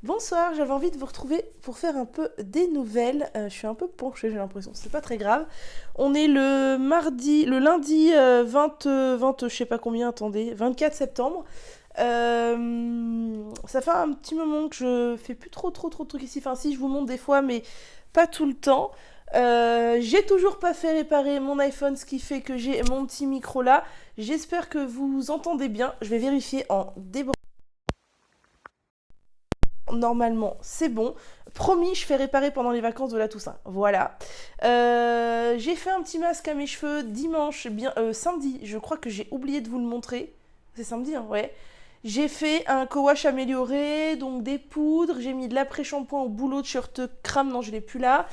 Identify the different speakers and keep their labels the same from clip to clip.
Speaker 1: Bonsoir, j'avais envie de vous retrouver pour faire un peu des nouvelles. Je suis un peu penchée, j'ai l'impression, c'est pas très grave. On est le lundi 20, je sais pas combien, attendez, 24 septembre. Ça fait un petit moment que je fais plus trop de trucs ici. Enfin, si, je vous montre des fois, mais pas tout le temps. J'ai toujours pas fait réparer mon iPhone, ce qui fait que j'ai mon petit micro là. J'espère que vous entendez bien. Je vais vérifier en débranchant. Normalement, c'est bon. Promis, je fais réparer pendant les vacances de la Toussaint. Voilà. J'ai fait un petit masque à mes cheveux dimanche, samedi. Je crois que j'ai oublié de vous le montrer. C'est samedi, hein, ouais. J'ai fait un co-wash amélioré, donc des poudres. J'ai mis de l'après-shampoing au boulot de shirt crame. Non, je l'ai plus là.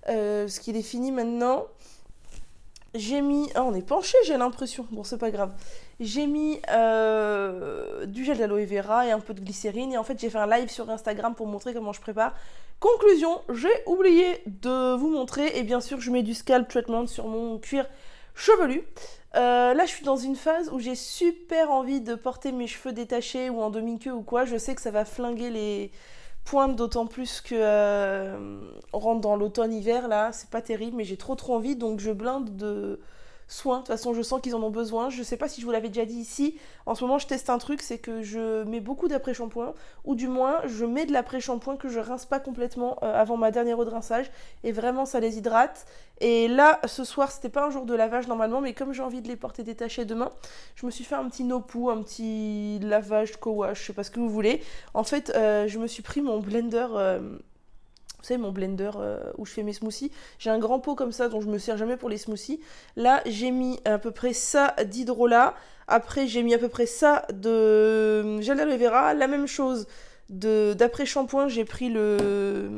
Speaker 1: Parce qu'il est fini maintenant. J'ai mis... Ah, on est penché, j'ai l'impression. Bon, c'est pas grave. J'ai mis du gel d'aloe vera et un peu de glycérine. Et en fait, j'ai fait un live sur Instagram pour montrer comment je prépare. Conclusion, j'ai oublié de vous montrer. Et bien sûr, je mets du scalp treatment sur mon cuir chevelu. Là, je suis dans une phase où j'ai super envie de porter mes cheveux détachés ou en demi-queue ou quoi. Je sais que ça va flinguer les pointe, d'autant plus que on rentre dans l'automne-hiver là, c'est pas terrible, mais j'ai trop envie, donc je blinde de soins. De toute façon, je sens qu'ils en ont besoin. Je sais pas si je vous l'avais déjà dit ici. En ce moment, je teste un truc, c'est que je mets beaucoup d'après-shampoing, ou du moins, je mets de l'après-shampoing que je rince pas complètement avant ma dernière eau de rinçage, et vraiment, ça les hydrate. Et là, ce soir, c'était pas un jour de lavage normalement, mais comme j'ai envie de les porter détachés demain, je me suis fait un petit no-poo, un petit lavage co-wash, je sais pas ce que vous voulez. En fait, je me suis pris mon blender, vous savez, mon blender où je fais mes smoothies. J'ai un grand pot comme ça dont je me sers jamais pour les smoothies. Là, j'ai mis à peu près ça d'hydrolat. Après, j'ai mis à peu près ça de gel d'aloe vera. La même chose d'après-shampoing, j'ai pris le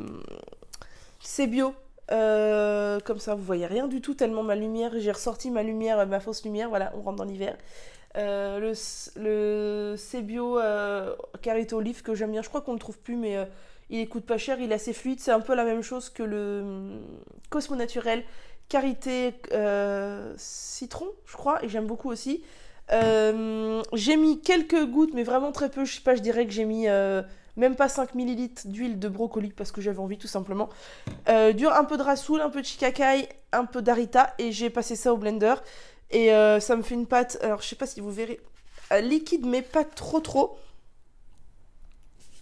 Speaker 1: c'est bio. Comme ça, vous voyez rien du tout tellement ma lumière. J'ai ressorti ma lumière, ma fausse lumière. Voilà, on rentre dans l'hiver. Le Cébio Carito Olive que j'aime bien, je crois qu'on le trouve plus, mais il coûte pas cher, il est assez fluide. C'est un peu la même chose que le Cosmo Naturel Karité Citron, je crois, et j'aime beaucoup aussi. J'ai mis quelques gouttes, mais vraiment très peu. Je sais pas, je dirais que j'ai mis même pas 5 millilitres d'huile de brocoli parce que j'avais envie tout simplement. Un peu de rasoul, un peu de shikakai, un peu d'arita et j'ai passé ça au blender. Et ça me fait une pâte, alors je sais pas si vous verrez, liquide mais pas trop.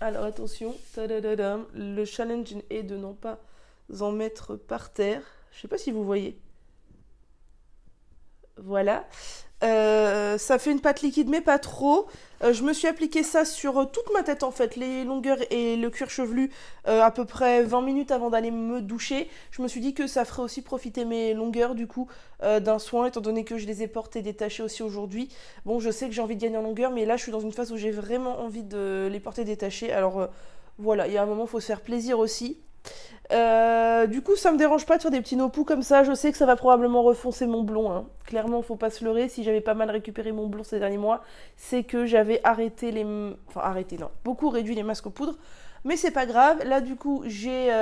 Speaker 1: Alors attention, tadadadam, le challenge est de non pas en mettre par terre. Je sais pas si vous voyez. Voilà. Ça fait une pâte liquide, mais pas trop. Je me suis appliqué ça sur toute ma tête en fait, les longueurs et le cuir chevelu, à peu près 20 minutes avant d'aller me doucher. Je me suis dit que ça ferait aussi profiter mes longueurs du coup d'un soin, étant donné que je les ai portées détachées aussi aujourd'hui. Bon, je sais que j'ai envie de gagner en longueur, mais là je suis dans une phase où j'ai vraiment envie de les porter détachées. Alors voilà, il y a un moment, il faut se faire plaisir aussi. Du coup, ça me dérange pas de faire des petits no-poux comme ça. Je sais que ça va probablement refoncer mon blond, hein. Clairement, faut pas se leurrer. Si j'avais pas mal récupéré mon blond ces derniers mois, c'est que j'avais arrêté les. Enfin, arrêté, non. Beaucoup réduit les masques aux poudres. Mais c'est pas grave. Là, du coup, j'ai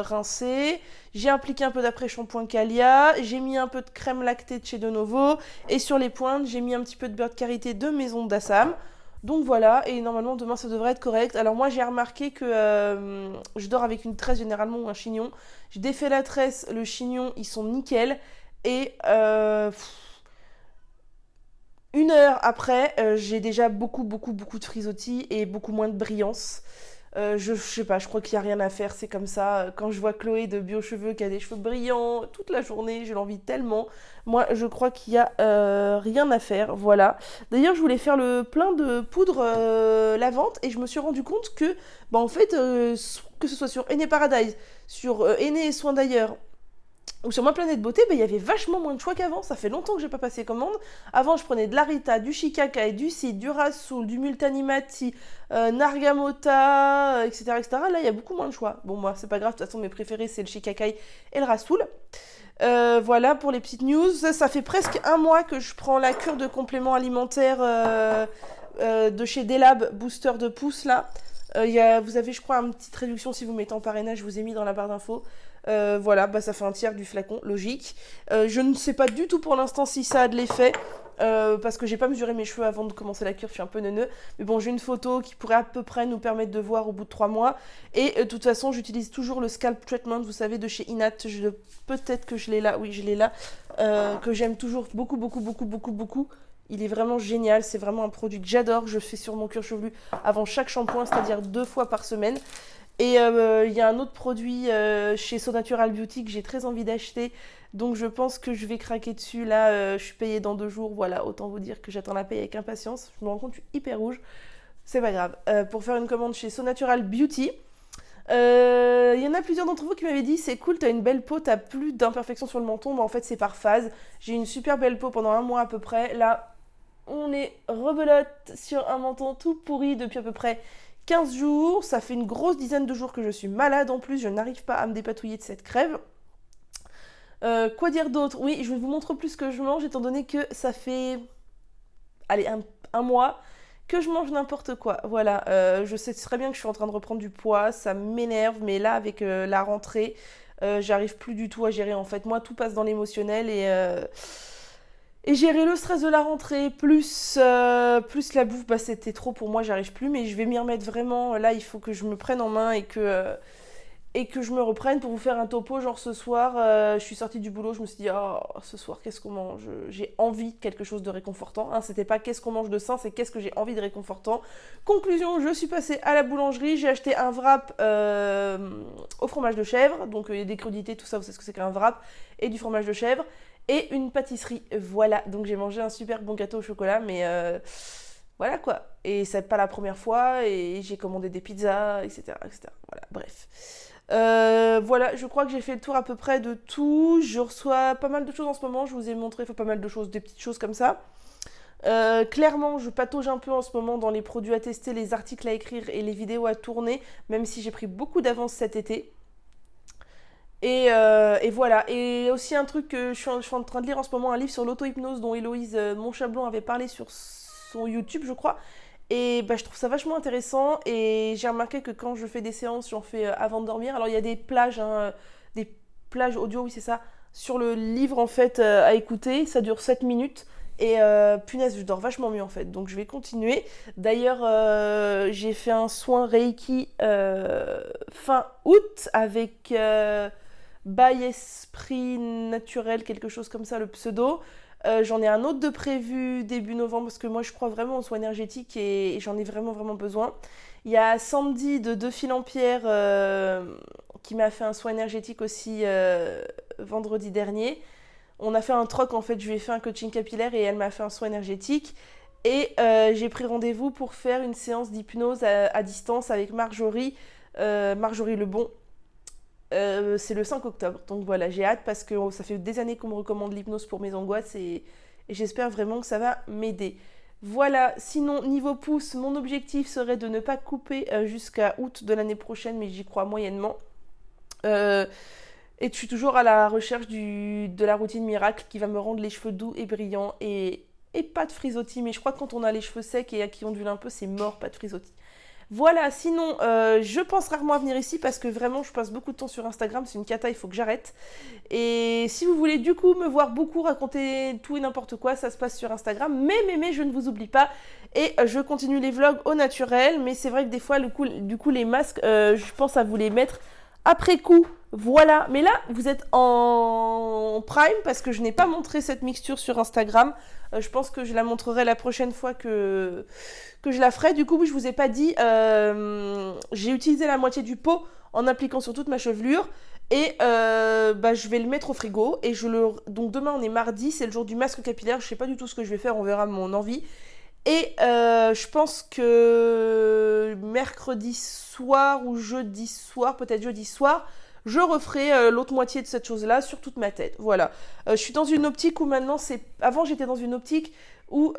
Speaker 1: rincé. J'ai appliqué un peu d'après-shampoing Calia. J'ai mis un peu de crème lactée de chez De Novo. Et sur les pointes, j'ai mis un petit peu de beurre de karité de Maison d'Assam. Donc voilà, et normalement demain ça devrait être correct. Alors moi j'ai remarqué que je dors avec une tresse généralement ou un chignon. Je défais la tresse, le chignon, ils sont nickel. Et une heure après, j'ai déjà beaucoup de frisottis et beaucoup moins de brillance. Je sais pas, je crois qu'il n'y a rien à faire, c'est comme ça. Quand je vois Chloé de Biocheveux qui a des cheveux brillants toute la journée, je l'envie tellement. Moi, je crois qu'il y a rien à faire, voilà. D'ailleurs, je voulais faire le plein de poudre lavante et je me suis rendu compte que, bah en fait, que ce soit sur Ene Paradise, sur Ene et Soins d'ailleurs, ou sur ma planète beauté, bah, il y avait vachement moins de choix qu'avant. Ça fait longtemps que j'ai pas passé commande. Avant, je prenais de l'Arita, du Shikakai, du Cid, du Rasoul, du Multanimati, Nargamota, etc. Là, il y a beaucoup moins de choix. Bon, moi, c'est pas grave. De toute façon, mes préférés, c'est le Shikakai et le Rasoul. Voilà pour les petites news. Ça fait presque un mois que je prends la cure de compléments alimentaires de chez Delab, booster de pouce là. Vous avez, je crois, une petite réduction si vous mettez en parrainage, je vous ai mis dans la barre d'infos. Voilà, bah, ça fait un tiers du flacon, logique. Je ne sais pas du tout pour l'instant si ça a de l'effet. parce que j'ai pas mesuré mes cheveux avant de commencer la cure, je suis un peu neuneux. Mais bon, j'ai une photo qui pourrait à peu près nous permettre de voir au bout de 3 mois. Et de toute façon, j'utilise toujours le Scalp Treatment, vous savez, de chez Inat. Peut-être que je l'ai là, oui, je l'ai là. Que j'aime toujours beaucoup, beaucoup, beaucoup, beaucoup, beaucoup. Il est vraiment génial, c'est vraiment un produit que j'adore. Je fais sur mon cuir chevelu avant chaque shampoing, c'est-à-dire 2 fois par semaine. Et il y a un autre produit chez So Natural Beauty que j'ai très envie d'acheter. Donc je pense que je vais craquer dessus. Là, je suis payée dans 2 jours. Voilà, autant vous dire que j'attends la paye avec impatience. Je me rends compte, je suis hyper rouge. C'est pas grave. Pour faire une commande chez So Natural Beauty. Il y en a plusieurs d'entre vous qui m'avaient dit c'est cool, t'as une belle peau, t'as plus d'imperfections sur le menton. Mais en fait, c'est par phase. J'ai une super belle peau pendant 1 mois à peu près. Là, on est rebelote sur un menton tout pourri depuis à peu près 15 jours. Ça fait une grosse dizaine de jours que je suis malade en plus. Je n'arrive pas à me dépatouiller de cette crève. Quoi dire d'autre? Oui, je vais vous montrer plus ce que je mange étant donné que ça fait allez, un mois que je mange n'importe quoi. Voilà, je sais très bien que je suis en train de reprendre du poids, ça m'énerve, mais là avec la rentrée, j'arrive plus du tout à gérer en fait. Moi, tout passe dans l'émotionnel et gérer le stress de la rentrée, plus la bouffe, bah, c'était trop pour moi, j'arrive plus, mais je vais m'y remettre vraiment. Là, il faut que je me prenne en main et que je me reprenne pour vous faire un topo. Genre ce soir, je suis sortie du boulot, je me suis dit, oh, ce soir, qu'est-ce qu'on mange? J'ai envie de quelque chose de réconfortant. Hein, c'était pas qu'est-ce qu'on mange de sain, c'est qu'est-ce que j'ai envie de réconfortant. Conclusion, je suis passée à la boulangerie, j'ai acheté un wrap au fromage de chèvre, donc il y a des crudités, tout ça, vous savez ce que c'est qu'un wrap, et du fromage de chèvre, et une pâtisserie. Voilà, donc j'ai mangé un super bon gâteau au chocolat, mais voilà quoi. Et c'est pas la première fois, et j'ai commandé des pizzas, etc. etc. Voilà, bref. Voilà, je crois que j'ai fait le tour à peu près de tout. Je reçois pas mal de choses en ce moment. Je vous ai montré pas mal de choses, des petites choses comme ça. Clairement, je patauge un peu en ce moment dans les produits à tester, les articles à écrire et les vidéos à tourner, même si j'ai pris beaucoup d'avance cet été. Et voilà. Et aussi un truc que je suis en train de lire en ce moment, un livre sur l'auto-hypnose dont Héloïse Monchablon avait parlé sur son YouTube, je crois. Et bah, je trouve ça vachement intéressant et j'ai remarqué que quand je fais des séances, j'en fais avant de dormir. Alors il y a des plages, hein, des plages audio, oui c'est ça, sur le livre en fait à écouter. Ça dure 7 minutes et punaise, je dors vachement mieux en fait. Donc je vais continuer. D'ailleurs, j'ai fait un soin Reiki fin août avec By Esprit Naturel, quelque chose comme ça, le pseudo. J'en ai un autre de prévu début novembre parce que moi je crois vraiment aux soins énergétiques et j'en ai vraiment vraiment besoin. Il y a Sandy de Deux Fils en Pierre qui m'a fait un soin énergétique aussi vendredi dernier. On a fait un troc en fait, je lui ai fait un coaching capillaire et elle m'a fait un soin énergétique. Et j'ai pris rendez-vous pour faire une séance d'hypnose à distance avec Marjorie Lebon. C'est le 5 octobre, donc voilà, j'ai hâte parce que ça fait des années qu'on me recommande l'hypnose pour mes angoisses et j'espère vraiment que ça va m'aider. Voilà, sinon niveau pouce, mon objectif serait de ne pas couper jusqu'à août de l'année prochaine, mais j'y crois moyennement. Et je suis toujours à la recherche de la routine miracle qui va me rendre les cheveux doux et brillants et pas de frisottis, mais je crois que quand on a les cheveux secs et qui ondulent un peu, c'est mort, pas de frisottis. Voilà, sinon, je pense rarement à venir ici parce que vraiment, je passe beaucoup de temps sur Instagram. C'est une cata, il faut que j'arrête. Et si vous voulez du coup me voir beaucoup raconter tout et n'importe quoi, ça se passe sur Instagram. Mais, je ne vous oublie pas. Et je continue les vlogs au naturel. Mais c'est vrai que des fois, du coup, les masques, je pense à vous les mettre après coup. Voilà, mais là, vous êtes en prime parce que je n'ai pas montré cette mixture sur Instagram. Je pense que je la montrerai la prochaine fois que je la ferai. Du coup, oui, je vous ai pas dit, j'ai utilisé la moitié du pot en appliquant sur toute ma chevelure. Et bah, je vais le mettre au frigo. Et donc demain, on est mardi, c'est le jour du masque capillaire. Je sais pas du tout ce que je vais faire, on verra mon envie. Et je pense que mercredi soir ou jeudi soir, peut-être jeudi soir, je referai l'autre moitié de cette chose-là sur toute ma tête. Voilà. Je suis dans une optique où maintenant, avant j'étais dans une optique où,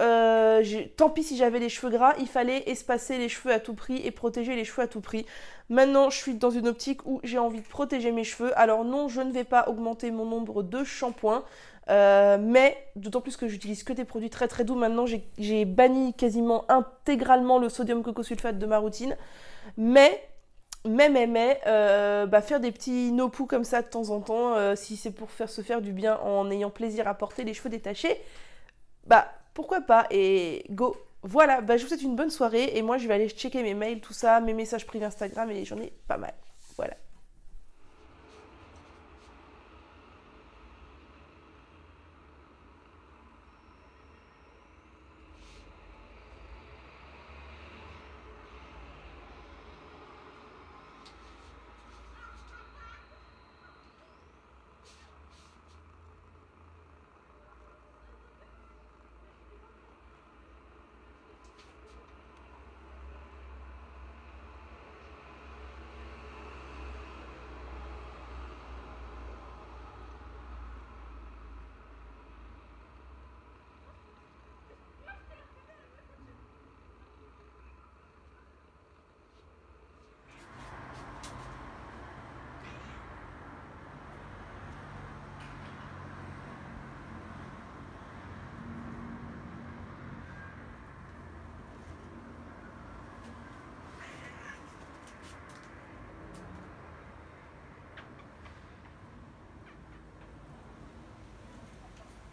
Speaker 1: tant pis si j'avais les cheveux gras, il fallait espacer les cheveux à tout prix et protéger les cheveux à tout prix. Maintenant, je suis dans une optique où j'ai envie de protéger mes cheveux. Alors non, je ne vais pas augmenter mon nombre de shampoings. Mais d'autant plus que j'utilise que des produits très très doux. Maintenant j'ai banni quasiment intégralement le sodium cocosulfate de ma routine. Mais bah, faire des petits no-poo comme ça de temps en temps, si c'est pour se faire du bien en ayant plaisir à porter les cheveux détachés, bah pourquoi pas, et go. Voilà, bah, je vous souhaite une bonne soirée, et moi je vais aller checker mes mails, tout ça, mes messages privés Instagram, et j'en ai pas mal. Voilà.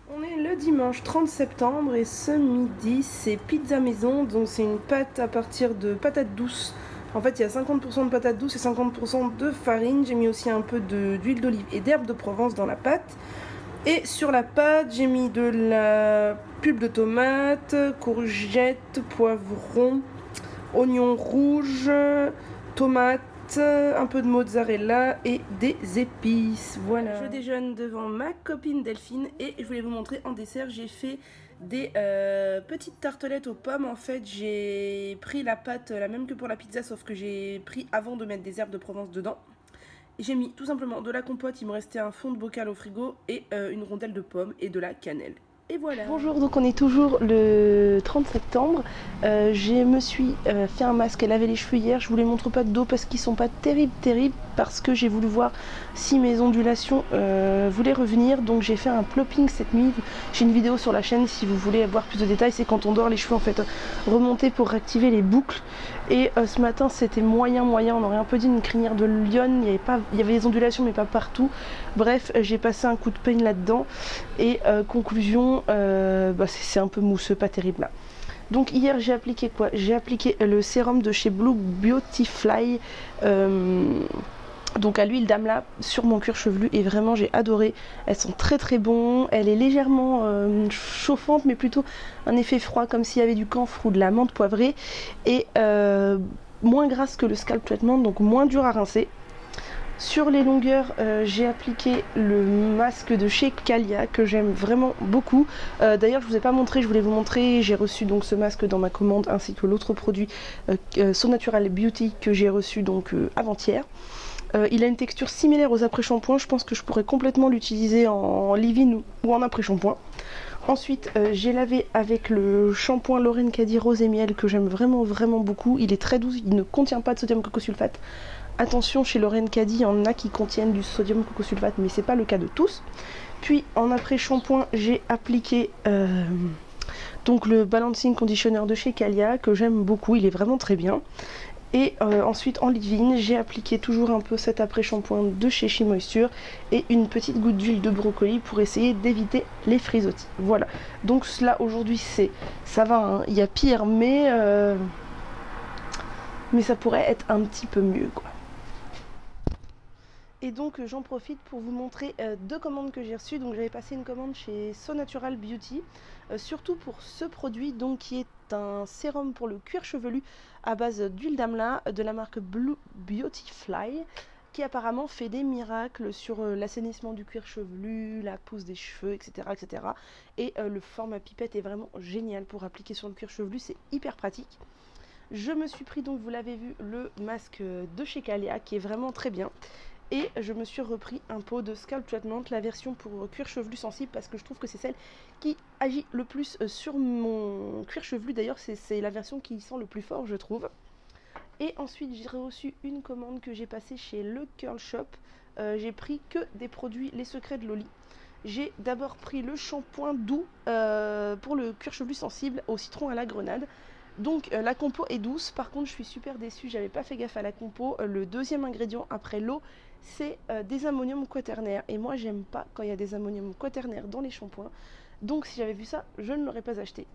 Speaker 1: On est le dimanche 30 septembre et ce midi c'est pizza maison, donc c'est une pâte à partir de patates douces. En fait il y a 50% de patates douces et 50% de farine. J'ai mis aussi un peu d'huile d'olive et d'herbe de Provence dans la pâte. Et sur la pâte j'ai mis de la pulpe de tomate, courgettes, poivrons, oignons rouges, tomates, un peu de mozzarella et des épices. Voilà. Je déjeune devant ma copine Delphine et je voulais vous montrer en dessert, j'ai fait des petites tartelettes aux pommes. En fait j'ai pris la pâte la même que pour la pizza, sauf que j'ai pris avant de mettre des herbes de Provence dedans. J'ai mis tout simplement de la compote, il me restait un fond de bocal au frigo et une rondelle de pomme et de la cannelle. Et voilà. Bonjour, donc on est toujours le 30 septembre. Je me suis fait un masque et lavé les cheveux hier. Je vous les montre pas de dos parce qu'ils sont pas terribles, parce que j'ai voulu voir si mes ondulations voulaient revenir. Donc j'ai fait un plopping cette nuit. J'ai une vidéo sur la chaîne si vous voulez avoir plus de détails. C'est quand on dort, les cheveux en fait remonter pour réactiver les boucles. Et ce matin c'était moyen, on aurait un peu dit une crinière de lionne. Il y avait des ondulations mais pas partout. Bref, j'ai passé un coup de peigne là-dedans. Et conclusion, c'est un peu mousseux, pas terrible là. Donc hier j'ai appliqué quoi? J'ai appliqué le sérum de chez Blue Beauty Fly, donc à l'huile d'amla sur mon cuir chevelu, et vraiment j'ai adoré. Elles sont très bons. Elle est légèrement chauffante mais plutôt un effet froid, comme s'il y avait du camphre ou de la menthe poivrée, et moins grasse que le scalp treatment, donc moins dur à rincer. Sur les longueurs, j'ai appliqué le masque de chez Calia que j'aime vraiment beaucoup. D'ailleurs, je ne vous ai pas montré, je voulais vous montrer. J'ai reçu donc ce masque dans ma commande, ainsi que l'autre produit So Natural Beauty que j'ai reçu donc avant-hier. Il a une texture similaire aux après-shampoings. Je pense que je pourrais complètement l'utiliser en leave-in ou en après-shampoing. Ensuite, j'ai lavé avec le shampoing Lauren Caddy Rose et Miel que j'aime vraiment beaucoup. Il est très doux, il ne contient pas de sodium cocosulfate. Attention, chez Lauren Caddy, il y en a qui contiennent du sodium cocosulfate, mais c'est pas le cas de tous. Puis en après-shampoing, j'ai appliqué donc le Balancing Conditioner de chez Calia que j'aime beaucoup, il est vraiment très bien. Et ensuite en leave-in, j'ai appliqué toujours un peu cet après-shampoing de chez She Moisture et une petite goutte d'huile de brocoli pour essayer d'éviter les frisottis. Voilà, donc là aujourd'hui ça va, hein. Il y a pire, mais ça pourrait être un petit peu mieux quoi. Et donc j'en profite pour vous montrer deux commandes que j'ai reçues. Donc j'avais passé une commande chez So Natural Beauty, surtout pour ce produit donc qui est un sérum pour le cuir chevelu à base d'huile d'amla de la marque Blue Beauty Fly, qui apparemment fait des miracles sur l'assainissement du cuir chevelu, la pousse des cheveux, etc. Et le format pipette est vraiment génial pour appliquer sur le cuir chevelu, c'est hyper pratique. Je me suis pris donc, vous l'avez vu, le masque de chez Calia qui est vraiment très bien. Et je me suis repris un pot de Scalp Treatment, la version pour cuir chevelu sensible, parce que je trouve que c'est celle qui agit le plus sur mon cuir chevelu. D'ailleurs, c'est la version qui sent le plus fort, je trouve. Et ensuite, j'ai reçu une commande que j'ai passée chez Le Curl Shop. J'ai pris que des produits Les Secrets de Loli. J'ai d'abord pris le shampoing doux pour le cuir chevelu sensible au citron à la grenade. Donc la compo est douce, par contre je suis super déçue, j'avais pas fait gaffe à la compo. Le deuxième ingrédient après l'eau, c'est des ammoniums quaternaires. Et moi j'aime pas quand il y a des ammoniums quaternaires dans les shampoings. Donc si j'avais vu ça, je ne l'aurais pas acheté.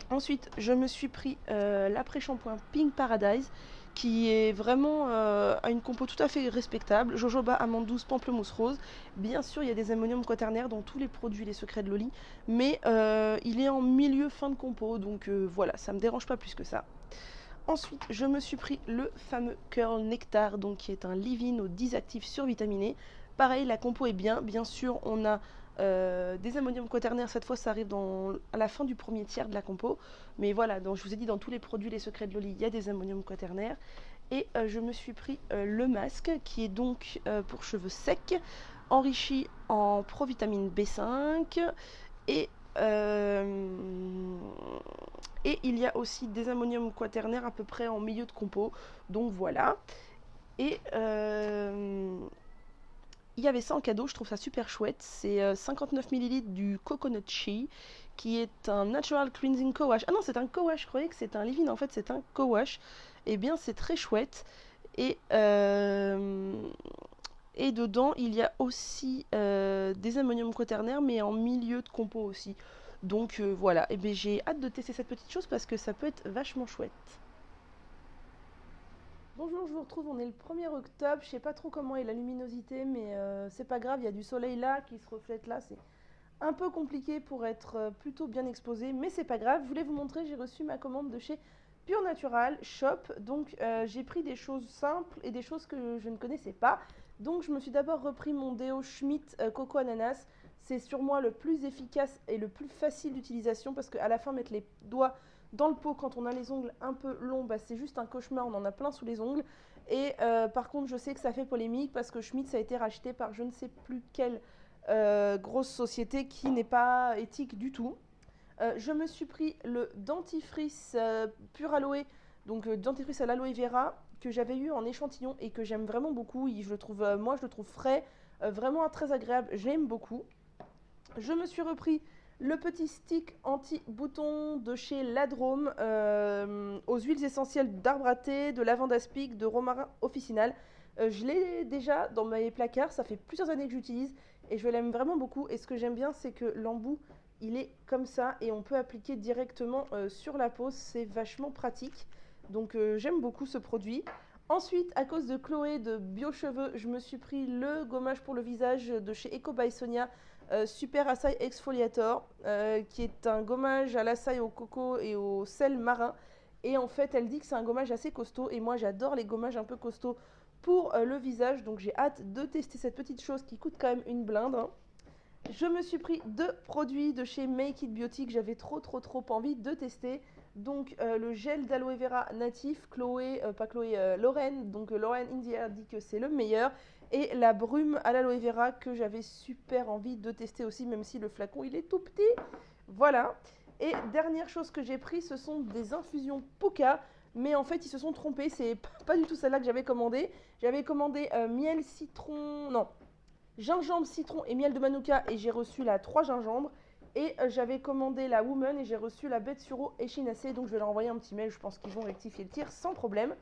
Speaker 1: Ensuite, je me suis pris l'après-shampoing Pink Paradise, qui est vraiment à une compo tout à fait respectable. Jojoba, amande douce, pamplemousse rose. Bien sûr, il y a des ammoniums quaternaires dans tous les produits Les Secrets de Loli, mais il est en milieu fin de compo, donc voilà, ça me dérange pas plus que ça. Ensuite, je me suis pris le fameux Curl Nectar, donc qui est un leave-in aux 10 actifs survitaminés. Pareil, la compo est bien sûr, on a des ammoniums quaternaires, cette fois ça arrive à la fin du premier tiers de la compo. Mais voilà, donc je vous ai dit, dans tous les produits Les Secrets de Loli, il y a des ammoniums quaternaires. Et je me suis pris le masque, qui est donc pour cheveux secs, enrichi en provitamine B5 et et il y a aussi des ammoniums quaternaires à peu près en milieu de compo. Donc voilà. Et il y avait ça en cadeau, je trouve ça super chouette. C'est 59 ml du Coconut Shea, qui est un Natural Cleansing Co-Wash. Ah non, c'est un Co-Wash, je croyais que c'était un leave-in, en fait c'est un Co-Wash. Eh bien c'est très chouette. Et, et dedans, il y a aussi des ammoniums quaternaires, mais en milieu de compo aussi. Donc voilà, et bien j'ai hâte de tester cette petite chose parce que ça peut être vachement chouette. Bonjour, je vous retrouve, on est le 1er octobre, je sais pas trop comment est la luminosité, mais c'est pas grave, il y a du soleil là qui se reflète là, c'est un peu compliqué pour être plutôt bien exposé, mais c'est pas grave. Je voulais vous montrer, j'ai reçu ma commande de chez Pure Natural Shop, donc j'ai pris des choses simples et des choses que je ne connaissais pas. Donc je me suis d'abord repris mon déo Schmitt Coco Ananas. C'est sur moi le plus efficace et le plus facile d'utilisation parce qu'à la fin mettre les doigts dans le pot quand on a les ongles un peu longs, bah, c'est juste un cauchemar, on en a plein sous les ongles. Et par contre je sais que ça fait polémique parce que Schmitt ça a été racheté par je ne sais plus quelle grosse société qui n'est pas éthique du tout. Je me suis pris le dentifrice pur aloe, donc dentifrice à l'aloe vera, que j'avais eu en échantillon et que j'aime vraiment beaucoup. Je le trouve, moi, je le trouve frais, vraiment très agréable. J'aime beaucoup. Je me suis repris le petit stick anti-bouton de chez Ladrome aux huiles essentielles d'arbre à thé, de lavande aspic, de romarin officinal. Je l'ai déjà dans mes placards, ça fait plusieurs années que j'utilise et je l'aime vraiment beaucoup. Et ce que j'aime bien, c'est que l'embout, il est comme ça et on peut appliquer directement sur la peau. C'est vachement pratique. Donc j'aime beaucoup ce produit. Ensuite, à cause de Chloé de Biocheveux, je me suis pris le gommage pour le visage de chez Eco by Sonia, Super Açaï Exfoliator, qui est un gommage à l'açaï, au coco et au sel marin. Et en fait, elle dit que c'est un gommage assez costaud. Et moi, j'adore les gommages un peu costauds pour le visage. Donc j'ai hâte de tester cette petite chose qui coûte quand même une blinde, hein. Je me suis pris 2 produits de chez Make It Beauty que j'avais trop envie de tester. Donc le gel d'aloe vera natif, Lorraine, donc Lorraine India dit que c'est le meilleur. Et la brume à l'aloe vera que j'avais super envie de tester aussi, même si le flacon il est tout petit. Voilà. Et dernière chose que j'ai pris, ce sont des infusions Puka. Mais en fait, ils se sont trompés. C'est pas du tout celle-là que j'avais commandé. J'avais commandé miel, citron. Non, gingembre, citron et miel de manuka et j'ai reçu la 3 gingembre. Et j'avais commandé la Woman et j'ai reçu la bête suro échinacée. Donc je vais leur envoyer un petit mail, je pense qu'ils vont rectifier le tir sans problème.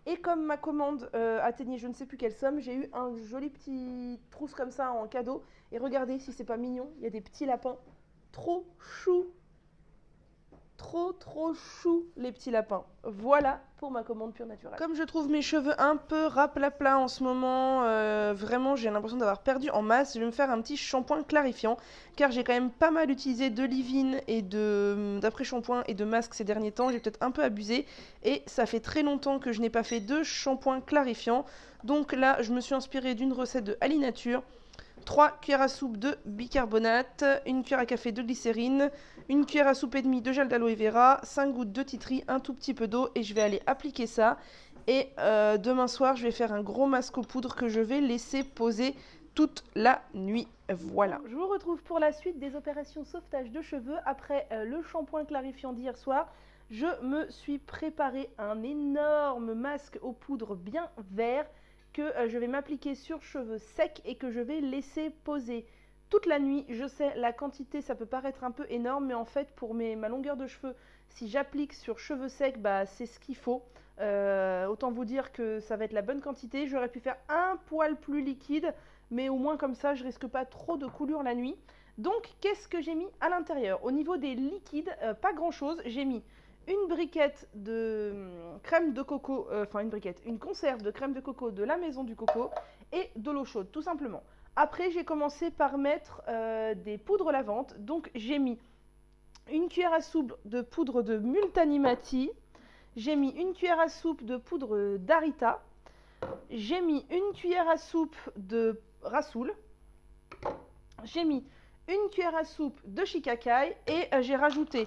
Speaker 1: Et comme ma commande atteignait je ne sais plus quelle somme, j'ai eu un joli petit trousse comme ça en cadeau. Et regardez si c'est pas mignon, il y a des petits lapins. Trop chou. Trop chou les petits lapins. Voilà pour ma commande Pure Naturelle. Comme je trouve mes cheveux un peu raplapla en ce moment, vraiment j'ai l'impression d'avoir perdu en masse, je vais me faire un petit shampoing clarifiant car j'ai quand même pas mal utilisé de leave-in et d'après-shampoing et de masque ces derniers temps, j'ai peut-être un peu abusé et ça fait très longtemps que je n'ai pas fait de shampoing clarifiant. Donc là je me suis inspirée d'une recette de Ali Nature. 3 cuillères à soupe de bicarbonate, 1 cuillère à café de glycérine, 1 cuillère à soupe et demie de gel d'aloe vera, 5 gouttes de tea tree, un tout petit peu d'eau et je vais aller appliquer ça. Et demain soir, je vais faire un gros masque aux poudres que je vais laisser poser toute la nuit. Voilà. Je vous retrouve pour la suite des opérations sauvetage de cheveux. Après le shampoing clarifiant d'hier soir, je me suis préparé un énorme masque aux poudres bien vert que je vais m'appliquer sur cheveux secs et que je vais laisser poser toute la nuit. Je sais, la quantité, ça peut paraître un peu énorme, mais en fait, pour ma longueur de cheveux, si j'applique sur cheveux secs, bah, c'est ce qu'il faut. Autant vous dire que ça va être la bonne quantité. J'aurais pu faire un poil plus liquide, mais au moins comme ça, je risque pas trop de coulure la nuit. Donc, qu'est-ce que j'ai mis à l'intérieur? Au niveau des liquides, pas grand-chose. J'ai mis une briquette de crème de coco, une conserve de crème de coco de la maison du coco et de l'eau chaude, tout simplement. Après, j'ai commencé par mettre des poudres lavantes. Donc, j'ai mis une cuillère à soupe de poudre de multanimati. J'ai mis une cuillère à soupe de poudre d'arita. J'ai mis une cuillère à soupe de rassoul. J'ai mis une cuillère à soupe de shikakai et j'ai rajouté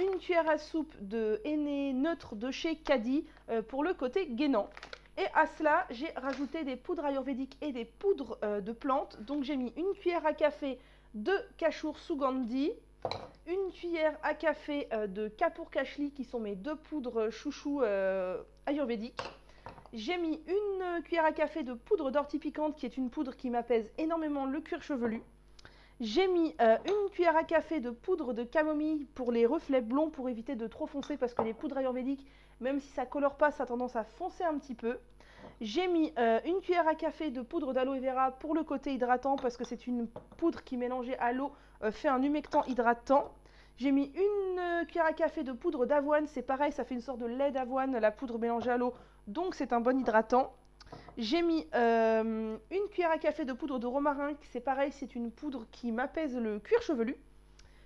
Speaker 1: une cuillère à soupe de henné neutre de chez Caddy pour le côté gainant. Et à cela, j'ai rajouté des poudres ayurvédiques et des poudres de plantes. Donc j'ai mis une cuillère à café de Kashur Sugandhi, une cuillère à café de Kapur Kashli, qui sont mes deux poudres chouchou ayurvédiques. J'ai mis une cuillère à café de poudre d'ortie piquante, qui est une poudre qui m'apaise énormément le cuir chevelu. J'ai mis une cuillère à café de poudre de camomille pour les reflets blonds, pour éviter de trop foncer, parce que les poudres ayurvédiques, même si ça colore pas, ça a tendance à foncer un petit peu. J'ai mis une cuillère à café de poudre d'aloe vera pour le côté hydratant, parce que c'est une poudre qui, mélangée à l'eau, fait un humectant hydratant. J'ai mis une cuillère à café de poudre d'avoine, c'est pareil, ça fait une sorte de lait d'avoine, la poudre mélangée à l'eau, donc c'est un bon hydratant. J'ai mis une cuillère à café de poudre de romarin, c'est pareil, c'est une poudre qui m'apaise le cuir chevelu.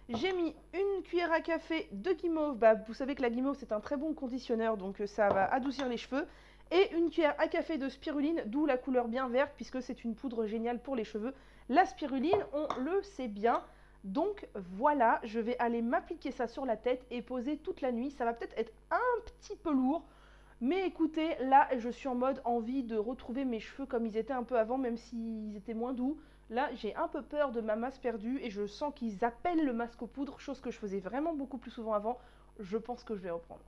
Speaker 1: J'ai mis une cuillère à café de guimauve, vous savez que la guimauve c'est un très bon conditionneur, donc ça va adoucir les cheveux. Et une cuillère à café de spiruline, d'où la couleur bien verte, puisque c'est une poudre géniale pour les cheveux. La spiruline, on le sait bien. Donc voilà, je vais aller m'appliquer ça sur la tête et poser toute la nuit. Ça va peut-être être un petit peu lourd, mais écoutez, là, je suis en mode envie de retrouver mes cheveux comme ils étaient un peu avant, même s'ils étaient moins doux. Là, j'ai un peu peur de ma masse perdue et je sens qu'ils appellent le masque aux poudres, chose que je faisais vraiment beaucoup plus souvent avant. Je pense que je vais reprendre.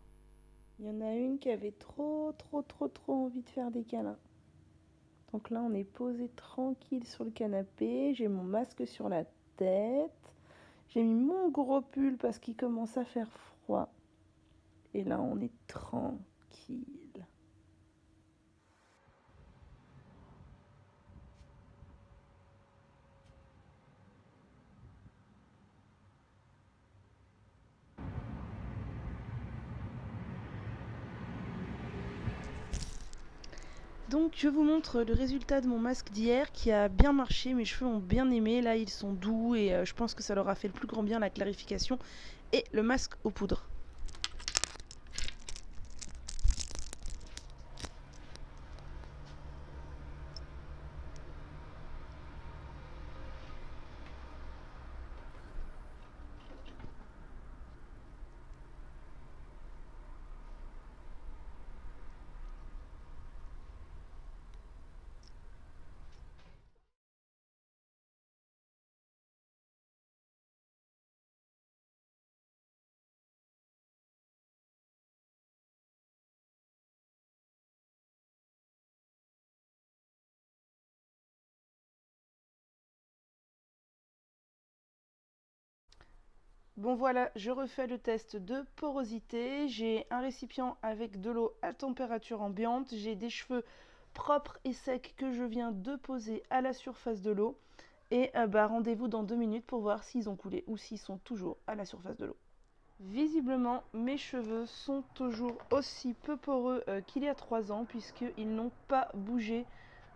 Speaker 1: Il y en a une qui avait trop envie de faire des câlins. Donc là, on est posé tranquille sur le canapé. J'ai mon masque sur la tête. J'ai mis mon gros pull parce qu'il commence à faire froid. Et là, on est tranquille. Donc je vous montre le résultat de mon masque d'hier qui a bien marché, mes cheveux ont bien aimé, là ils sont doux et je pense que ça leur a fait le plus grand bien, la clarification et le masque aux poudres. Bon voilà, je refais le test de porosité. J'ai un récipient avec de l'eau à température ambiante. J'ai des cheveux propres et secs que je viens de poser à la surface de l'eau. Et rendez-vous dans 2 minutes pour voir s'ils ont coulé ou s'ils sont toujours à la surface de l'eau. Visiblement, mes cheveux sont toujours aussi peu poreux qu'il y a 3 ans, puisqu'ils n'ont pas bougé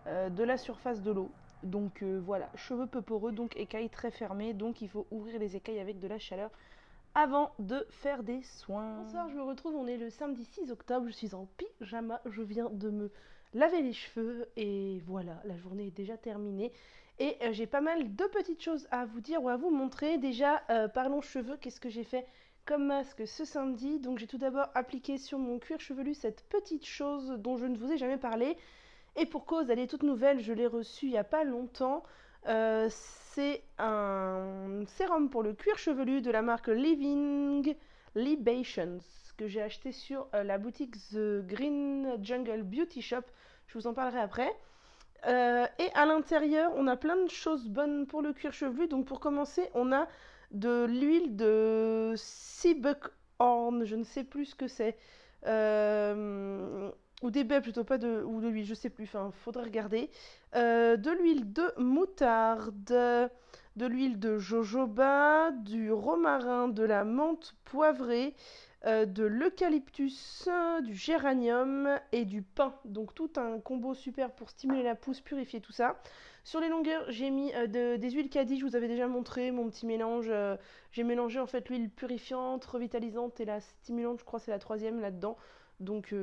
Speaker 1: de la surface de l'eau. Donc voilà, cheveux peu poreux, donc écailles très fermées, donc il faut ouvrir les écailles avec de la chaleur avant de faire des soins. Bonsoir, je me retrouve, on est le samedi 6 octobre, je suis en pyjama, je viens de me laver les cheveux et voilà, la journée est déjà terminée. Et j'ai pas mal de petites choses à vous dire ou à vous montrer. Déjà, parlons cheveux, qu'est-ce que j'ai fait comme masque ce samedi? Donc j'ai tout d'abord appliqué sur mon cuir chevelu cette petite chose dont je ne vous ai jamais parlé. Et pour cause, elle est toute nouvelle, je l'ai reçue il n'y a pas longtemps. C'est un sérum pour le cuir chevelu de la marque Living Libations que j'ai acheté sur la boutique The Green Jungle Beauty Shop. Je vous en parlerai après. Et à l'intérieur, on a plein de choses bonnes pour le cuir chevelu. Donc pour commencer, on a de l'huile de sea buckhorn, je ne sais plus ce que c'est. Ou des baies plutôt, pas de, ou de l'huile, je sais plus, enfin, faudrait regarder. De l'huile de moutarde, de l'huile de jojoba, du romarin, de la menthe poivrée, de l'eucalyptus, du géranium et du pain. Donc tout un combo super pour stimuler la pousse, purifier tout ça. Sur les longueurs, j'ai mis des huiles Cadiz, je vous avais déjà montré mon petit mélange. J'ai mélangé en fait l'huile purifiante, revitalisante et la stimulante, je crois que c'est la troisième là-dedans. Donc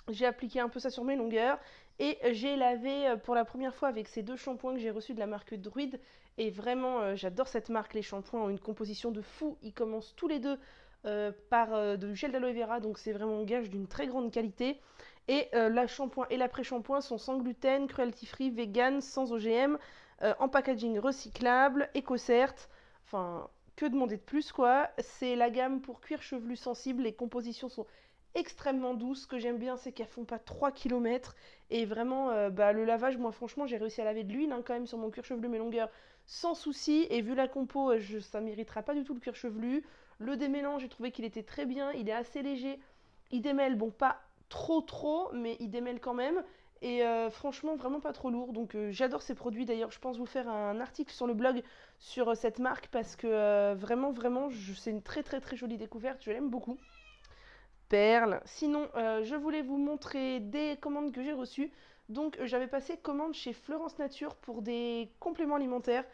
Speaker 1: j'ai appliqué un peu ça sur mes longueurs et j'ai lavé pour la première fois avec ces deux shampoings que j'ai reçus de la marque Druid. Et vraiment, j'adore cette marque. Les shampoings ont une composition de fou. Ils commencent tous les deux par du gel d'aloe vera, donc c'est vraiment gage d'une très grande qualité. Et la shampoing et l'après-shampoing sont sans gluten, cruelty-free, vegan, sans OGM, en packaging recyclable, éco-cert. Enfin, que demander de plus quoi. C'est la gamme pour cuir chevelu sensible. Les compositions sont extrêmement douces. Ce que j'aime bien, c'est qu'elles font pas 3 km. Et vraiment, le lavage, moi franchement, j'ai réussi à laver de l'huile quand même sur mon cuir chevelu, mes longueurs, sans souci. Et vu la compo, ça m'irritera pas du tout le cuir chevelu. Le démêlant, j'ai trouvé qu'il était très bien. Il est assez léger. Il démêle, bon, pas trop, mais il démêle quand même. Et franchement, vraiment pas trop lourd. Donc j'adore ces produits. D'ailleurs, je pense vous faire un article sur le blog sur cette marque parce que vraiment, c'est une très jolie découverte. Je l'aime beaucoup. Perle. Sinon, je voulais vous montrer des commandes que j'ai reçues. Donc, j'avais passé commande chez Florence Nature pour des compléments alimentaires.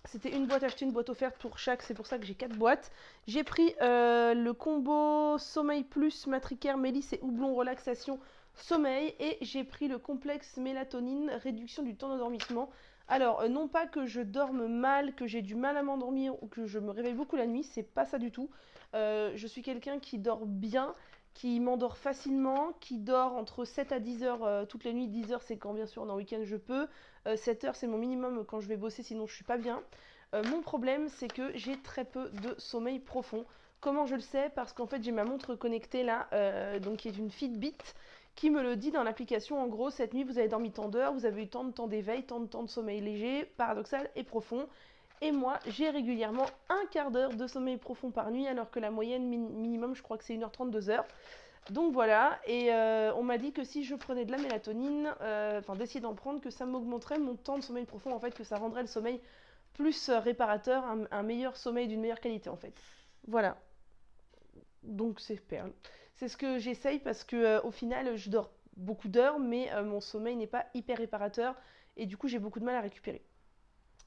Speaker 1: C'était une boîte achetée, une boîte offerte pour chaque. C'est pour ça que j'ai 4 boîtes. J'ai pris le combo Sommeil Plus, Matricare, Mélisse et Houblon Relaxation Sommeil. Et j'ai pris le complexe mélatonine, réduction du temps d'endormissement. Alors, non pas que je dorme mal, que j'ai du mal à m'endormir ou que je me réveille beaucoup la nuit, c'est pas ça du tout. Je suis quelqu'un qui dort bien, qui m'endort facilement, qui dort entre 7 à 10 heures toutes les nuits. 10 heures, c'est quand bien sûr dans le week-end je peux. 7 heures, c'est mon minimum quand je vais bosser, sinon je suis pas bien. Mon problème, c'est que j'ai très peu de sommeil profond. Comment je le sais? Parce qu'en fait, j'ai ma montre connectée là, donc qui est une Fitbit, qui me le dit dans l'application. En gros, cette nuit, vous avez dormi tant d'heures, vous avez eu tant de temps d'éveil, tant de temps de sommeil léger, paradoxal et profond. Et moi, j'ai régulièrement un quart d'heure de sommeil profond par nuit, alors que la moyenne minimum, je crois que c'est 1h30, 2h. Donc voilà, et on m'a dit que si je prenais de la mélatonine, enfin d'essayer d'en prendre, que ça m'augmenterait mon temps de sommeil profond, en fait, que ça rendrait le sommeil plus réparateur, un meilleur sommeil d'une meilleure qualité, en fait. Voilà, donc c'est perle. C'est ce que j'essaye parce que au final, je dors beaucoup d'heures, mais mon sommeil n'est pas hyper réparateur, et du coup, j'ai beaucoup de mal à récupérer.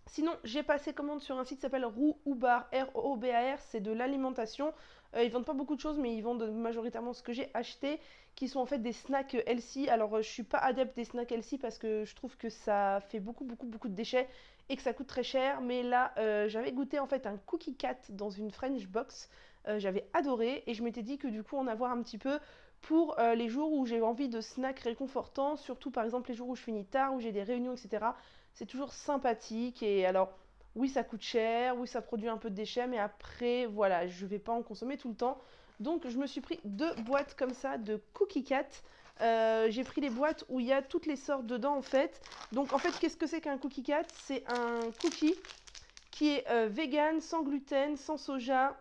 Speaker 1: Sinon, j'ai passé commande sur un site qui s'appelle Roobar, R-O-O-B-A-R, c'est de l'alimentation. Ils vendent pas beaucoup de choses, mais ils vendent majoritairement ce que j'ai acheté, qui sont en fait des snacks healthy. Alors, je suis pas adepte des snacks healthy parce que je trouve que ça fait beaucoup de déchets et que ça coûte très cher. Mais là, j'avais goûté en fait un cookie cat dans une French box. J'avais adoré et je m'étais dit que du coup, en avoir un petit peu pour les jours où j'ai envie de snacks réconfortants, surtout par exemple les jours où je finis tard, où j'ai des réunions, etc. C'est toujours sympathique. Et alors, oui, ça coûte cher, oui, ça produit un peu de déchets, mais après, voilà, je vais pas en consommer tout le temps. Donc, je me suis pris 2 boîtes comme ça de Cookie Cat. J'ai pris les boîtes où il y a toutes les sortes dedans, en fait. Donc, en fait, qu'est-ce que c'est qu'un Cookie Cat? C'est un cookie qui est vegan, sans gluten, sans soja,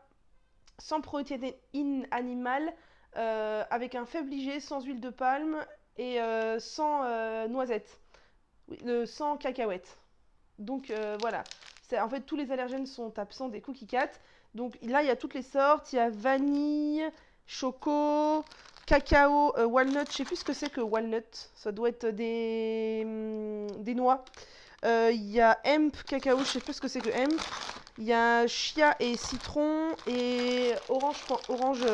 Speaker 1: sans protéines animales, avec un faible IG, sans huile de palme et sans noisettes. Oui, sans cacahuètes. Donc voilà. En fait, tous les allergènes sont absents des cookie cat. Donc là, il y a toutes les sortes. Il y a vanille, choco, cacao, walnut. Je sais plus ce que c'est que walnut. Ça doit être des noix. Il y a hemp, cacao. Je sais plus ce que c'est que hemp. Il y a chia et citron et orange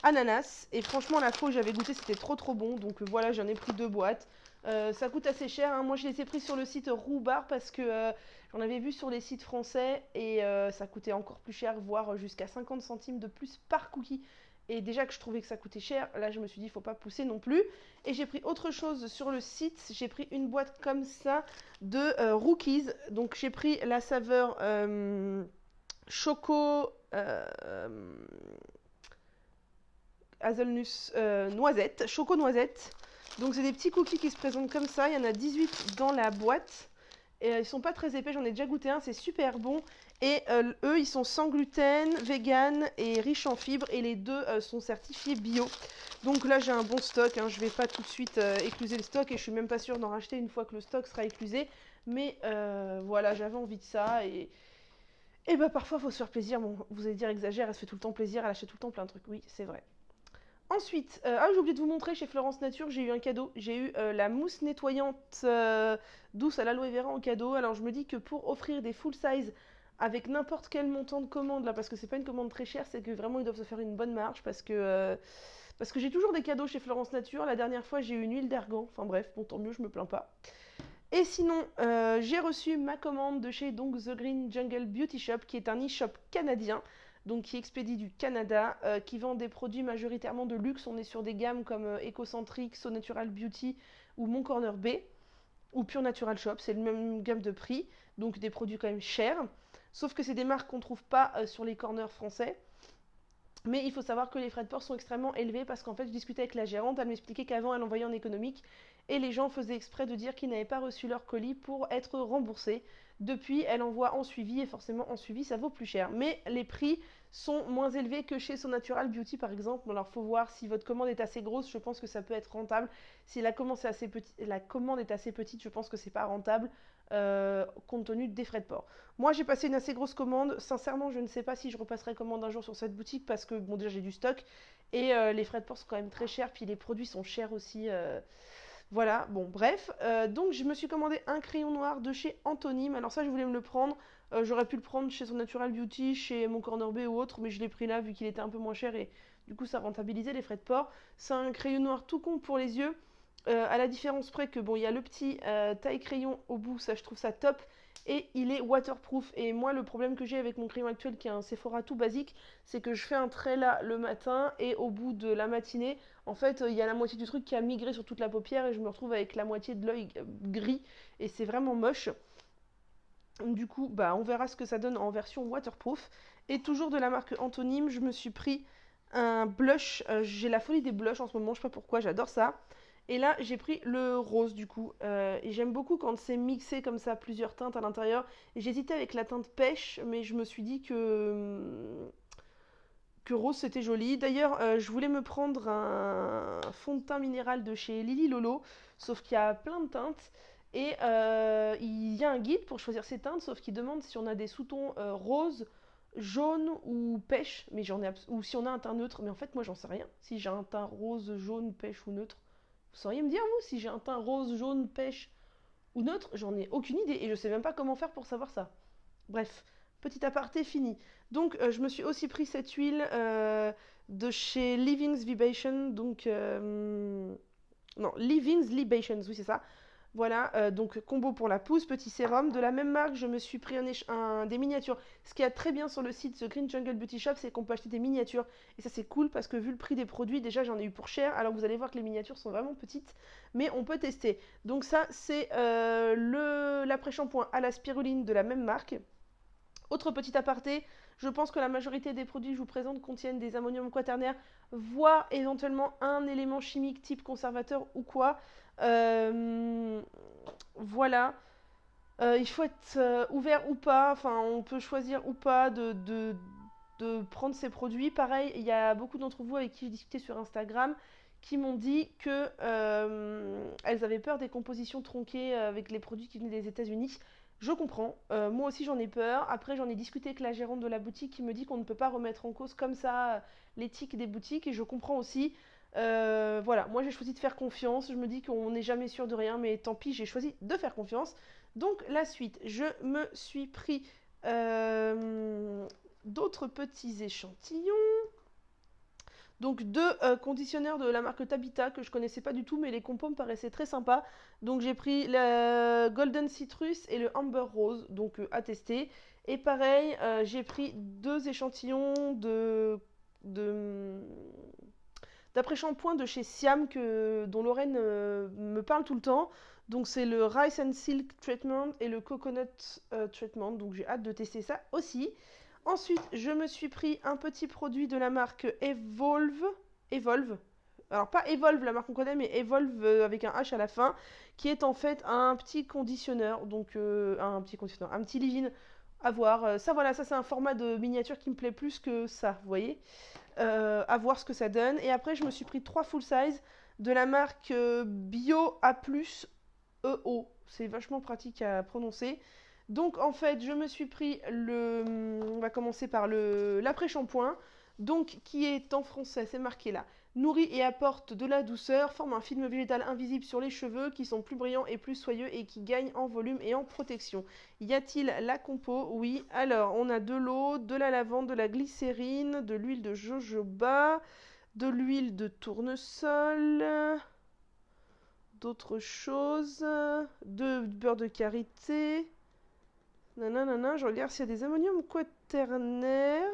Speaker 1: ananas. Et franchement, la fois où j'avais goûté, c'était trop bon. Donc voilà, j'en ai pris 2 boîtes. Ça coûte assez cher, hein. Moi, je les ai pris sur le site Roobar parce que j'en avais vu sur les sites français et ça coûtait encore plus cher, voire jusqu'à 50 centimes de plus par cookie. Et déjà que je trouvais que ça coûtait cher, là je me suis dit il faut pas pousser non plus. Et j'ai pris autre chose sur le site, j'ai pris une boîte comme ça de Rookies. Donc j'ai pris la saveur choco hazelnuts noisette, choco noisette. Donc c'est des petits cookies qui se présentent comme ça, il y en a 18 dans la boîte. Et ils sont pas très épais, j'en ai déjà goûté un, c'est super bon. Et eux, ils sont sans gluten, vegan et riches en fibres. Et les deux sont certifiés bio. Donc là, j'ai un bon stock, hein. Je vais pas tout de suite écluser le stock. Et je suis même pas sûre d'en racheter une fois que le stock sera éclusé. Mais voilà, j'avais envie de ça et bah parfois faut se faire plaisir. Bon, vous allez dire exagère, elle se fait tout le temps plaisir, elle achète tout le temps plein de trucs. Oui, c'est vrai. Ensuite, j'ai oublié de vous montrer chez Florence Nature, j'ai eu un cadeau. J'ai eu la mousse nettoyante douce à l'aloe vera en cadeau. Alors je me dis que pour offrir des full size avec n'importe quel montant de commande là, parce que c'est pas une commande très chère, c'est que vraiment ils doivent se faire une bonne marge parce que j'ai toujours des cadeaux chez Florence Nature. La dernière fois j'ai eu une huile d'argan. Enfin bref, bon tant mieux, je me plains pas. Et sinon, j'ai reçu ma commande de chez donc The Green Jungle Beauty Shop, qui est un e-shop canadien, donc qui expédie du Canada, qui vend des produits majoritairement de luxe. On est sur des gammes comme Ecocentric, So Natural Beauty ou Mon Corner B, ou Pure Natural Shop, c'est le même gamme de prix, donc des produits quand même chers. Sauf que c'est des marques qu'on ne trouve pas sur les corners français. Mais il faut savoir que les frais de port sont extrêmement élevés parce qu'en fait, je discutais avec la gérante, elle m'expliquait qu'avant, elle envoyait en économique et les gens faisaient exprès de dire qu'ils n'avaient pas reçu leur colis pour être remboursés. Depuis, elle envoie en suivi et forcément en suivi, ça vaut plus cher. Mais les prix sont moins élevés que chez So Natural Beauty par exemple. Alors, faut voir si votre commande est assez grosse, je pense que ça peut être rentable. Si la commande est assez petite, je pense que c'est pas rentable. Compte tenu des frais de port. Moi, j'ai passé une assez grosse commande. Sincèrement, je ne sais pas si je repasserai commande un jour sur cette boutique parce que, bon, déjà, j'ai du stock et les frais de port sont quand même très chers. Puis les produits sont chers aussi. Voilà, bon, bref. Donc, je me suis commandé un crayon noir de chez Anthonyme. Alors, ça, je voulais me le prendre. J'aurais pu le prendre chez son Natural Beauty, chez Mon Corner B ou autre, mais je l'ai pris là vu qu'il était un peu moins cher et du coup, ça rentabilisait les frais de port. C'est un crayon noir tout con pour les yeux. À la différence près que bon, il y a le petit taille crayon au bout, ça je trouve ça top, et il est waterproof. Et moi, le problème que j'ai avec mon crayon actuel, qui est un Sephora tout basique, c'est que je fais un trait là le matin et au bout de la matinée, en fait, il y a la moitié du truc qui a migré sur toute la paupière et je me retrouve avec la moitié de l'œil gris et c'est vraiment moche. Du coup, bah, on verra ce que ça donne en version waterproof. Et toujours de la marque Anthonyme, je me suis pris un blush. J'ai la folie des blushs en ce moment, je sais pas pourquoi, j'adore ça. Et là, j'ai pris le rose du coup. Et j'aime beaucoup quand c'est mixé comme ça, plusieurs teintes à l'intérieur. Et j'hésitais avec la teinte pêche, mais je me suis dit que rose c'était joli. D'ailleurs, je voulais me prendre un fond de teint minéral de chez Lily Lolo, sauf qu'il y a plein de teintes. Et il y a un guide pour choisir ces teintes, sauf qu'il demande si on a des sous-tons rose, jaune ou pêche, mais ou si on a un teint neutre. Mais en fait, moi, j'en sais rien. Si j'ai un teint rose, jaune, pêche ou neutre, vous sauriez me dire, vous, si j'ai un teint rose, jaune, pêche ou neutre? J'en ai aucune idée et je sais même pas comment faire pour savoir ça. Bref, petit aparté fini. Donc, je me suis aussi pris cette huile de chez Living's Vibration. Donc, non, Living's Libations, oui, c'est ça. Voilà, donc combo pour la pousse, petit sérum. De la même marque, je me suis pris des miniatures. Ce qui est très bien sur le site The Green Jungle Beauty Shop, c'est qu'on peut acheter des miniatures. Et ça, c'est cool parce que vu le prix des produits, déjà j'en ai eu pour cher. Alors vous allez voir que les miniatures sont vraiment petites, mais on peut tester. Donc, ça, c'est l'après-shampoing à la spiruline de la même marque. Autre petit aparté, je pense que la majorité des produits que je vous présente contiennent des ammonium quaternaire, voire éventuellement un élément chimique type conservateur ou quoi. Voilà. Il faut être ouvert ou pas, enfin on peut choisir ou pas de prendre ces produits. Pareil, il y a beaucoup d'entre vous avec qui j'ai discuté sur Instagram qui m'ont dit que elles avaient peur des compositions tronquées avec les produits qui venaient des États-Unis. Je comprends, moi aussi j'en ai peur. Après j'en ai discuté avec la gérante de la boutique qui me dit qu'on ne peut pas remettre en cause comme ça l'éthique des boutiques et je comprends aussi. Voilà, moi j'ai choisi de faire confiance, je me dis qu'on n'est jamais sûr de rien, mais tant pis, j'ai choisi de faire confiance. Donc la suite, je me suis pris d'autres petits échantillons. Donc deux conditionneurs de la marque Tabita que je connaissais pas du tout, mais les compos me paraissaient très sympas. Donc j'ai pris le Golden Citrus et le Amber Rose, donc à tester. Et pareil, j'ai pris deux échantillons d'après-shampoing de chez Siam dont Lorraine me parle tout le temps. Donc c'est le Rice and Silk Treatment et le Coconut Treatment. Donc j'ai hâte de tester ça aussi. Ensuite, je me suis pris un petit produit de la marque Evolve. Evolve. Alors pas Evolve, la marque qu'on connaît, mais Evolve avec un H à la fin, qui est en fait un petit conditionneur. Donc un petit leave-in à voir. Ça voilà, ça c'est un format de miniature qui me plaît plus que ça, vous voyez. À voir ce que ça donne. Et après, je me suis pris 3 full size de la marque Bio A+. E-O. C'est vachement pratique à prononcer. Donc en fait, je me suis pris on va commencer par l'après-shampoing, donc qui est en français, c'est marqué là. Nourrit et apporte de la douceur, forme un film végétal invisible sur les cheveux qui sont plus brillants et plus soyeux et qui gagnent en volume et en protection. Y a-t-il la compo? Oui. Alors, on a de l'eau, de la lavande, de la glycérine, de l'huile de jojoba, de l'huile de tournesol, d'autres choses, de beurre de karité. Nanana, je regarde s'il y a des ammoniums quaternaires.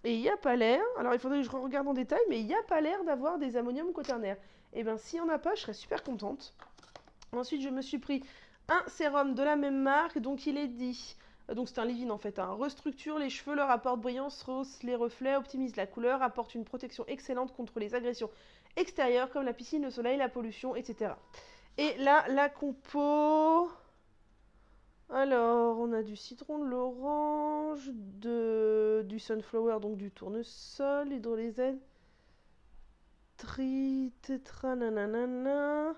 Speaker 1: Et il n'y a pas l'air, alors il faudrait que je regarde en détail, mais il n'y a pas l'air d'avoir des ammoniums quaternaires. Et bien s'il n'y en a pas, je serais super contente. Ensuite, je me suis pris un sérum de la même marque, donc il est dit, donc c'est un leave-in en fait, hein, restructure les cheveux, leur apporte brillance, rehausse les reflets, optimise la couleur, apporte une protection excellente contre les agressions extérieures comme la piscine, le soleil, la pollution, etc. Et là, la compo... Alors, on a du citron, de l'orange, du sunflower, donc du tournesol, hydrolysène, tétra, nanana.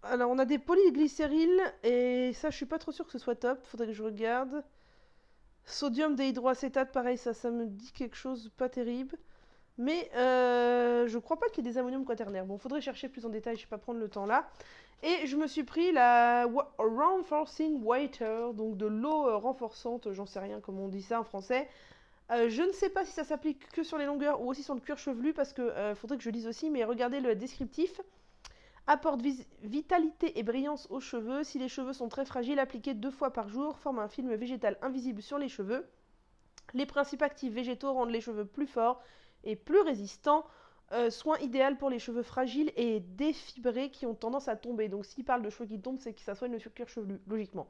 Speaker 1: Alors, on a des polyglycériles, et ça, je suis pas trop sûre que ce soit top, faudrait que je regarde. Sodium déhydroacétate, pareil, ça me dit quelque chose pas terrible. Mais je crois pas qu'il y ait des ammoniums quaternaires. Bon, faudrait chercher plus en détail, je vais pas prendre le temps là. Et je me suis pris la Reinforcing Water, donc de l'eau renforçante, j'en sais rien comment on dit ça en français. Je ne sais pas si ça s'applique que sur les longueurs ou aussi sur le cuir chevelu, parce que faudrait que je lise aussi, mais regardez le descriptif. Apporte vitalité et brillance aux cheveux. Si les cheveux sont très fragiles, appliquez 2 fois par jour. Forme un film végétal invisible sur les cheveux. Les principes actifs végétaux rendent les cheveux plus forts et plus résistants. Soin idéal pour les cheveux fragiles et défibrés qui ont tendance à tomber. Donc s'il parle de cheveux qui tombent, c'est que ça soigne le cuir chevelu, logiquement.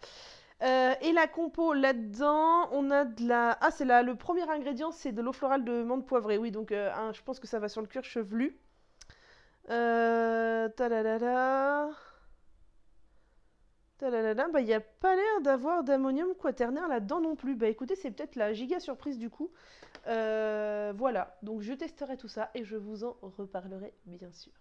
Speaker 1: Et la compo là-dedans, on a de la... Ah, c'est là, le premier ingrédient, c'est de l'eau florale de menthe poivrée. Oui, donc je pense que ça va sur le cuir chevelu. Tadadada. Bah, il n'y a pas l'air d'avoir d'ammonium quaternaire là-dedans non plus. Bah écoutez, c'est peut-être la giga surprise du coup. Voilà, donc je testerai tout ça et je vous en reparlerai bien sûr.